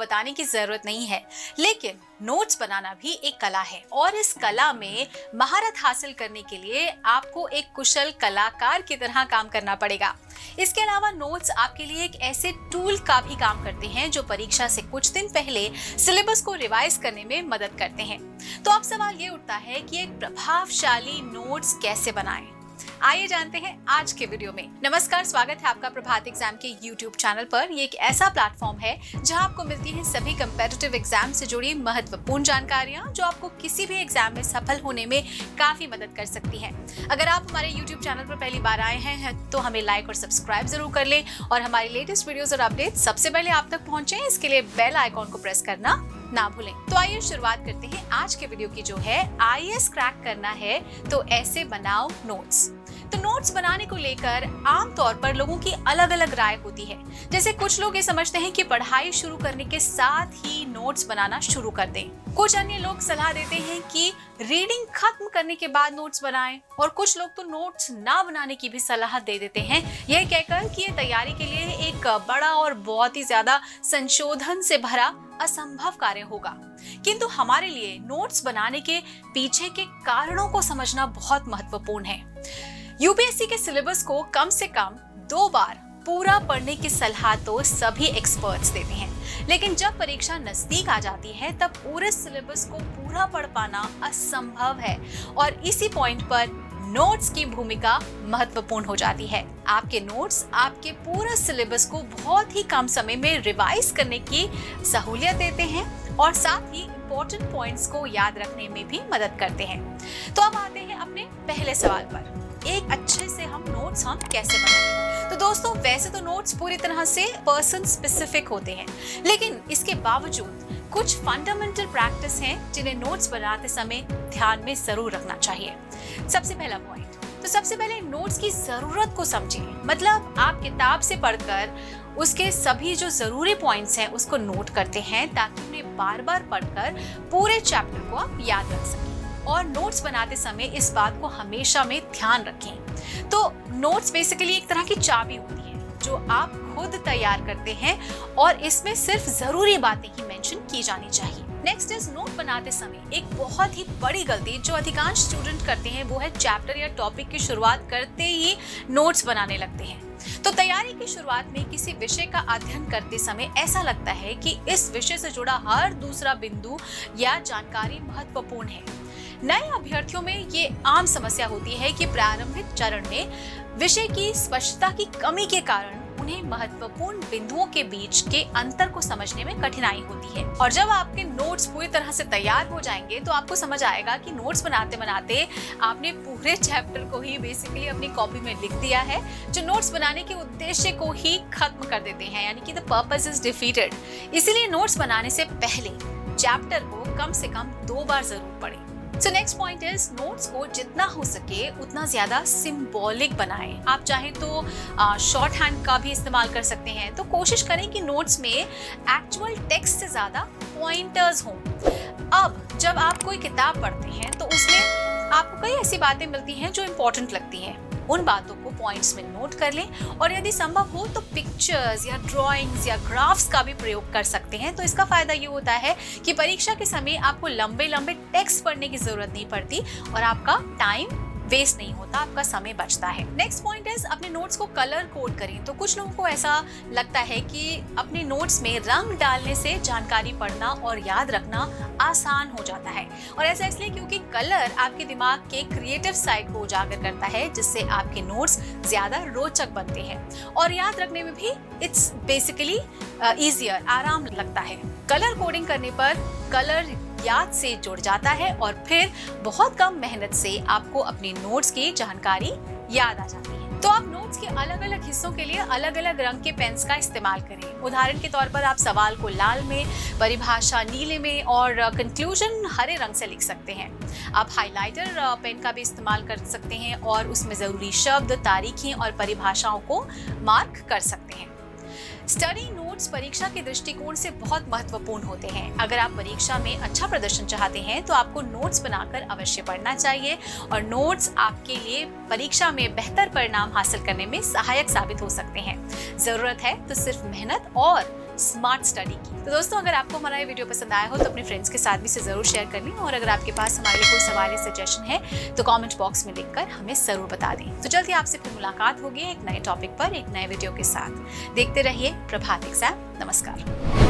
बताने की जरूरत नहीं है, लेकिन नोट्स बनाना भी एक कला है और इस कला में महारत हासिल करने के लिए आपको एक कुशल कलाकार की तरह काम करना पड़ेगा। इसके अलावा नोट्स आपके लिए एक ऐसे टूल का भी काम करते हैं जो परीक्षा से कुछ दिन पहले सिलेबस को रिवाइज करने में मदद करते हैं। तो अब सवाल ये उठता है कि एक प्रभावशाली नोट्स कैसे बनाएं? आइए जानते हैं आज के वीडियो में। नमस्कार, स्वागत है आपका प्रभात एग्जाम के YouTube चैनल पर। ये एक ऐसा प्लेटफॉर्म है जहां आपको मिलती हैं सभी कम्पिटिटिव एग्जाम से जुड़ी महत्वपूर्ण जानकारियां जो आपको किसी भी एग्जाम में सफल होने में काफी मदद कर सकती हैं। अगर आप हमारे YouTube चैनल पर पहली बार आए हैं तो हमें लाइक और सब्सक्राइब जरूर कर लें और हमारी लेटेस्ट वीडियोस और अपडेट सबसे पहले आप तक पहुंचे, इसके लिए बेल आइकॉन को प्रेस करना ना भूलें। तो आइए शुरुआत करते हैं आज के वीडियो की, जो है IAS क्रैक करना है तो ऐसे बनाओ नोट्स। तो नोट्स बनाने को लेकर आमतौर पर लोगों की अलग अलग राय होती है। जैसे कुछ लोग ये समझते हैं कि पढ़ाई शुरू करने के साथ ही नोट्स बनाना शुरू कर दें। कुछ अन्य लोग सलाह देते हैं कि रीडिंग खत्म करने के बाद नोट्स बनाएं और कुछ लोग तो नोट्स ना बनाने की भी सलाह दे देते हैं, यह कहकर कि ये तैयारी के लिए एक बड़ा और बहुत ही ज्यादा संशोधन से भरा असंभव कार्य होगा। किंतु हमारे लिए नोट्स बनाने के पीछे के कारणों को समझना बहुत महत्वपूर्ण है। यूपीएससी के सिलेबस को कम से कम 2 बार पूरा पढ़ने की सलाह तो सभी एक्सपर्ट्स देते हैं, लेकिन जब परीक्षा नजदीक आ जाती है तब पूरे सिलेबस को पूरा पढ़ पाना असंभव है और इसी पॉइंट पर नोट्स की भूमिका महत्वपूर्ण हो जाती है। आपके नोट्स आपके पूरा सिलेबस को बहुत ही कम समय में रिवाइज करने की सहूलियत देते हैं और साथ ही इम्पोर्टेंट पॉइंट्स को याद रखने में भी मदद करते हैं। तो अब आते हैं अपने पहले सवाल पर, एक अच्छे से हम नोट्स कैसे बनाएं? तो दोस्तों, वैसे तो नोट्स पूरी तरह से पर्सन स्पेसिफिक होते हैं, लेकिन इसके बावजूद कुछ फंडामेंटल प्रैक्टिस हैं जिन्हें नोट्स बनाते समय ध्यान में जरूर रखना चाहिए। सबसे पहला पॉइंट, तो सबसे पहले नोट्स की जरूरत को समझें। मतलब आप किताब से पढ़कर उसके सभी जो जरूरी पॉइंट्स हैं उसको नोट करते हैं ताकि उन्हें बार बार पढ़कर पूरे चैप्टर को आप याद रख सकें। और नोट्स बनाते समय इस बात को हमेशा में ध्यान रखें। तो नोट्स बेसिकली एक तरह की चाबी होती है जो आप खुद तैयार करते हैं और इसमें सिर्फ जरूरी बातें ही मेंशन की जानी चाहिए। नेक्स्ट इज, नोट बनाते समय एक बहुत ही बड़ी गलती जो अधिकांश स्टूडेंट करते हैं वो है चैप्टर या टॉपिक की शुरुआत करते ही नोट्स बनाने लगते हैं। तो तैयारी की शुरुआत में किसी विषय का अध्ययन करते समय ऐसा लगता है कि इस विषय से जुड़ा हर दूसरा बिंदु या जानकारी महत्वपूर्ण है। नए अभ्यर्थियों में ये आम समस्या होती है कि प्रारंभिक चरण में विषय की स्पष्टता की कमी के कारण उन्हें महत्वपूर्ण बिंदुओं के बीच के अंतर को समझने में कठिनाई होती है। और जब आपके नोट्स पूरी तरह से तैयार हो जाएंगे तो आपको समझ आएगा कि नोट्स बनाते बनाते आपने पूरे चैप्टर को ही बेसिकली अपनी कॉपी में लिख दिया है, जो नोट्स बनाने के उद्देश्य को ही खत्म कर देते हैं, यानी कि द पर्पस इज डिफीटेड। इसीलिए नोट्स बनाने से पहले चैप्टर को कम से कम 2 बार जरूर पढ़ें। So next point is, notes को जितना हो सके उतना ज्यादा सिंबॉलिक बनाएं। आप चाहे तो शॉर्ट हैंड का भी इस्तेमाल कर सकते हैं। तो कोशिश करें कि नोट्स में एक्चुअल टेक्स्ट से ज्यादा पॉइंटर्स हों। अब जब आप कोई किताब पढ़ते हैं तो उसमें आपको कई ऐसी बातें मिलती हैं जो इम्पोर्टेंट लगती हैं। उन बातों को पॉइंट्स में नोट कर लें और यदि संभव हो तो पिक्चर्स या ड्राइंग्स या ग्राफ्स का भी प्रयोग कर सकते हैं। तो इसका फायदा ये होता है कि परीक्षा के समय आपको लंबे लंबे टेक्स्ट पढ़ने की जरूरत नहीं पड़ती और आपका टाइम वेस्ट नहीं होता, आपका समय बचता है। नेक्स्ट पॉइंट इज, अपने नोट्स को कलर कोड करें। तो कुछ लोगों को ऐसा लगता है कि अपने नोट्स में रंग डालने से जानकारी पढ़ना और याद रखना आसान हो जाता है, और ऐसा इसलिए क्योंकि कलर आपके दिमाग के क्रिएटिव साइड को उजागर करता है, जिससे आपके नोट्स ज्यादा रोचक बनते हैं और याद रखने में भी इट्स बेसिकली ईजियर, आराम लगता है। कलर कोडिंग करने पर कलर याद से जुड़ जाता है और फिर बहुत कम मेहनत से आपको अपने नोट्स की जानकारी याद आ जाती है। तो आप नोट्स के अलग अलग हिस्सों के लिए अलग अलग रंग के पेन्स का इस्तेमाल करें। उदाहरण के तौर पर आप सवाल को लाल में, परिभाषा नीले में और कंक्लूजन हरे रंग से लिख सकते हैं। आप हाइलाइटर पेन का भी इस्तेमाल कर सकते हैं और उसमें जरूरी शब्द, तारीखें और परिभाषाओं को मार्क कर सकते हैं। स्टडी नोट्स परीक्षा के दृष्टिकोण से बहुत महत्वपूर्ण होते हैं। अगर आप परीक्षा में अच्छा प्रदर्शन चाहते हैं तो आपको नोट्स बनाकर अवश्य पढ़ना चाहिए और नोट्स आपके लिए परीक्षा में बेहतर परिणाम हासिल करने में सहायक साबित हो सकते हैं। जरूरत है तो सिर्फ मेहनत और स्मार्ट स्टडी की। तो दोस्तों, अगर आपको हमारा ये वीडियो पसंद आया हो तो अपने फ्रेंड्स के साथ भी इसे जरूर शेयर कर लें, और अगर आपके पास हमारे लिए कोई सवाल या सजेशन है तो कमेंट बॉक्स में लिखकर हमें जरूर बता दें। तो जल्दी आपसे फिर मुलाकात होगी एक नए टॉपिक पर, एक नए वीडियो के साथ। देखते रहिए प्रभात एग्जाम। नमस्कार।